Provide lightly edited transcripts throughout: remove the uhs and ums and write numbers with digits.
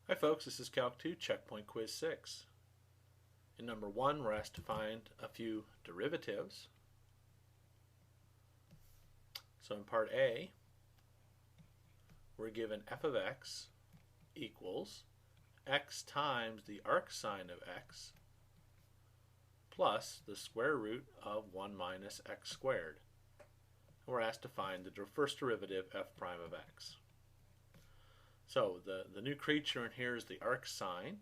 Hi folks, this is Calc 2 Checkpoint Quiz 6. In number 1, we're asked to find a few derivatives. So in part A, we're given f of x equals x times the arcsine of x plus the square root of 1 minus x squared. And we're asked to find the first derivative f prime of x. So the new creature in here is the arcsine,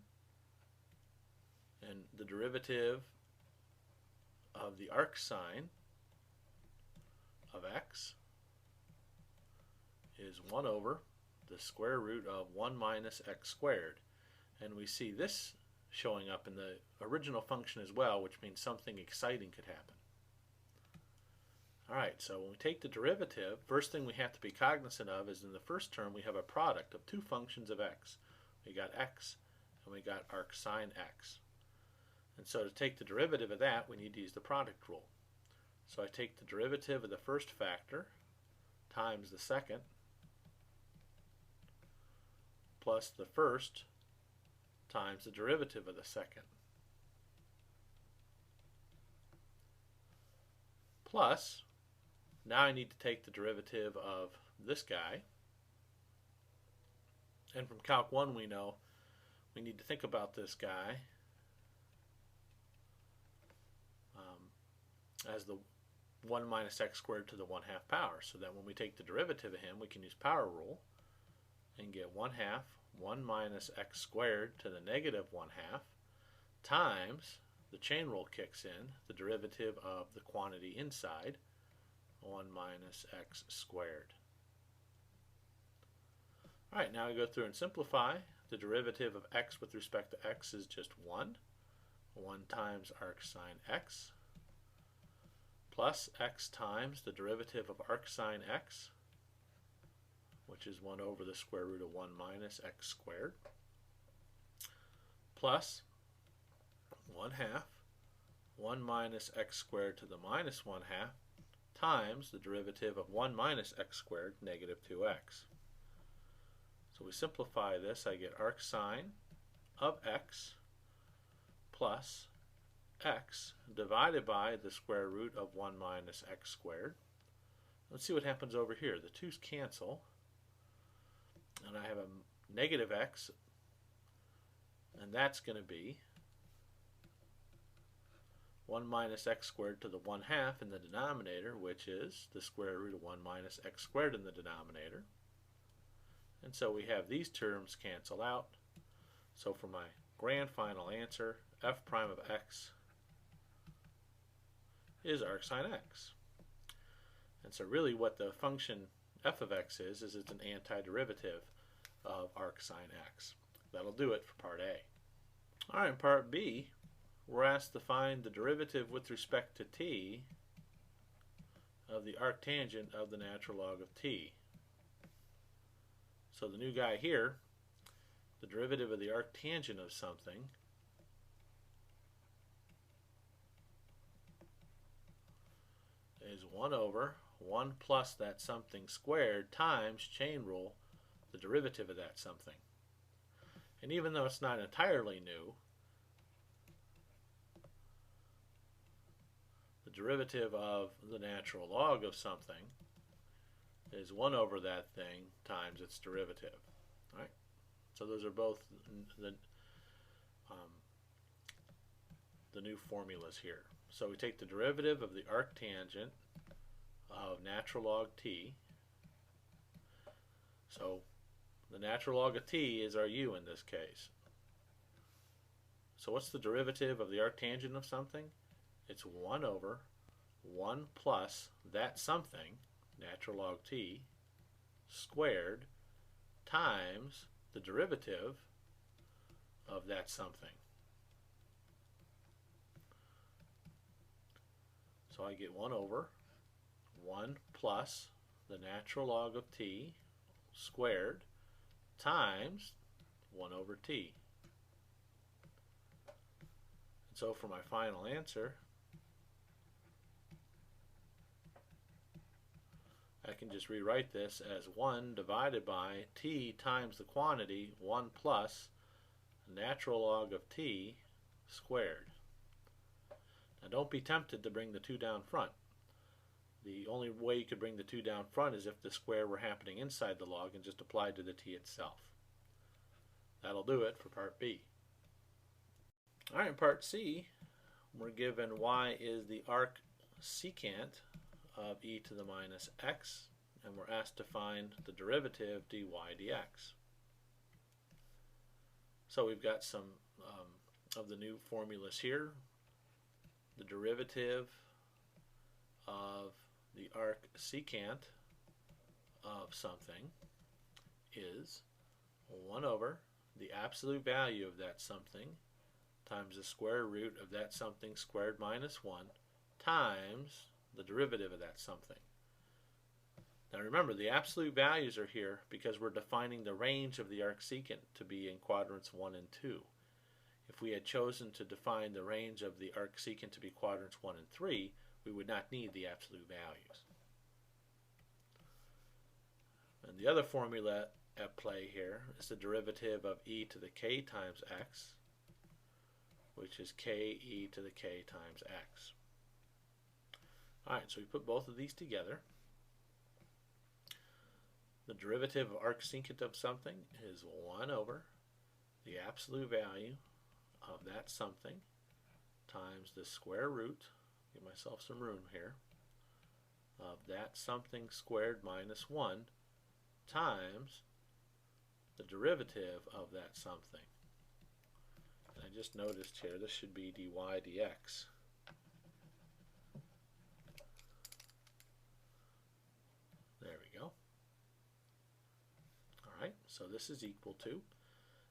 and the derivative of the arcsine of x is 1 over the square root of 1 minus x squared. And we see this showing up in the original function as well, which means something exciting could happen. Alright, so when we take the derivative, first thing we have to be cognizant of is in the first term we have a product of two functions of x. We got x and we got arcsine x. And so to take the derivative of that, we need to use the product rule. So I take the derivative of the first factor times the second plus the first times the derivative of the second plus, now I need to take the derivative of this guy. And from Calc 1 we know we need to think about this guy as the 1 minus x squared to the 1/2 power. So that when we take the derivative of him, we can use power rule and get 1/2 1 minus x squared to the negative 1/2 times, the chain rule kicks in, the derivative of the quantity inside, 1 minus x squared. Alright, now we go through and simplify. The derivative of x with respect to x is just 1. 1 times arcsine x plus x times the derivative of arcsine x, which is 1 over the square root of 1 minus x squared, plus 1/2 1 minus x squared to the minus 1/2 times the derivative of 1 minus x squared, negative 2x. So we simplify this, I get arcsine of x plus x divided by the square root of 1 minus x squared. Let's see what happens over here. The 2's cancel, and I have a negative x, and that's going to be 1 minus x squared to the 1/2 in the denominator, which is the square root of 1 minus x squared in the denominator. And so we have these terms cancel out. So for my grand final answer, f prime of x is arcsine x. And so really what the function f of x is it's an antiderivative of arcsine x. That'll do it for part A. Alright, in part B, we're asked to find the derivative with respect to t of the arctangent of the natural log of t. So the new guy here, the derivative of the arctangent of something is 1 over 1 plus that something squared times, chain rule, the derivative of that something. And even though it's not entirely new, the derivative of the natural log of something is 1 over that thing times its derivative. Right? So those are both the new formulas here. So we take the derivative of the arctangent of natural log t. So the natural log of t is our u in this case. So what's the derivative of the arctangent of something? It's 1 over 1 plus that something, natural log t, squared times the derivative of that something. So I get 1 over 1 plus the natural log of t squared times 1 over t. And so for my final answer, I can just rewrite this as 1 divided by t times the quantity, 1 plus natural log of t squared. Now don't be tempted to bring the 2 down front. The only way you could bring the 2 down front is if the square were happening inside the log and just applied to the t itself. That'll do it for part B. Alright, in part C, we're given y is the arc secant of e to the minus x, and we're asked to find the derivative dy dx. So we've got some of the new formulas here. The derivative of the arc secant of something is 1 over the absolute value of that something times the square root of that something squared minus 1 times the derivative of that something. Now remember, the absolute values are here because we're defining the range of the arc secant to be in quadrants 1 and 2. If we had chosen to define the range of the arc secant to be quadrants 1 and 3, we would not need the absolute values. And the other formula at play here is the derivative of e to the k times x, which is k e to the k times x. Alright, so we put both of these together. The derivative of arc secant of something is 1 over the absolute value of that something times the square root, give myself some room here, of that something squared minus 1 times the derivative of that something. And I just noticed here this should be dy dx. There we go. Alright, so this is equal to.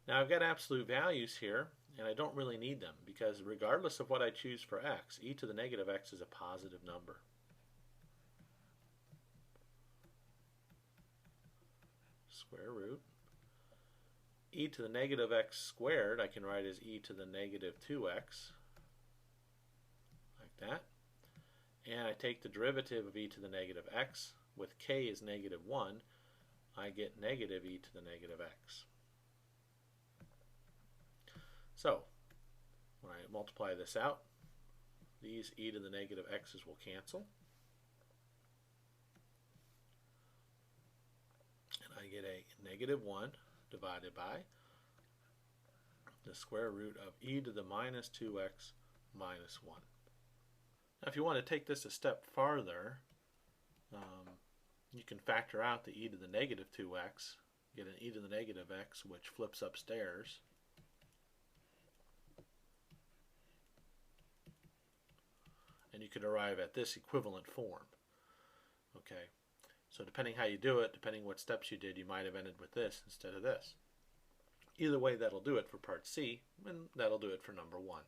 Now I've got absolute values here, and I don't really need them because regardless of what I choose for x, e to the negative x is a positive number. Square root. E to the negative x squared I can write as e to the negative 2x, like that. And I take the derivative of e to the negative x. With k is negative 1, I get negative e to the negative x. So, when I multiply this out, these e to the negative x's will cancel. And I get a negative 1 divided by the square root of e to the minus 2x minus 1. Now if you want to take this a step farther, you can factor out the e to the negative 2x, get an e to the negative x which flips upstairs. And you could arrive at this equivalent form. Okay, so depending how you do it, depending what steps you did, you might have ended with this instead of this. Either way, that'll do it for part C, and that'll do it for number 1.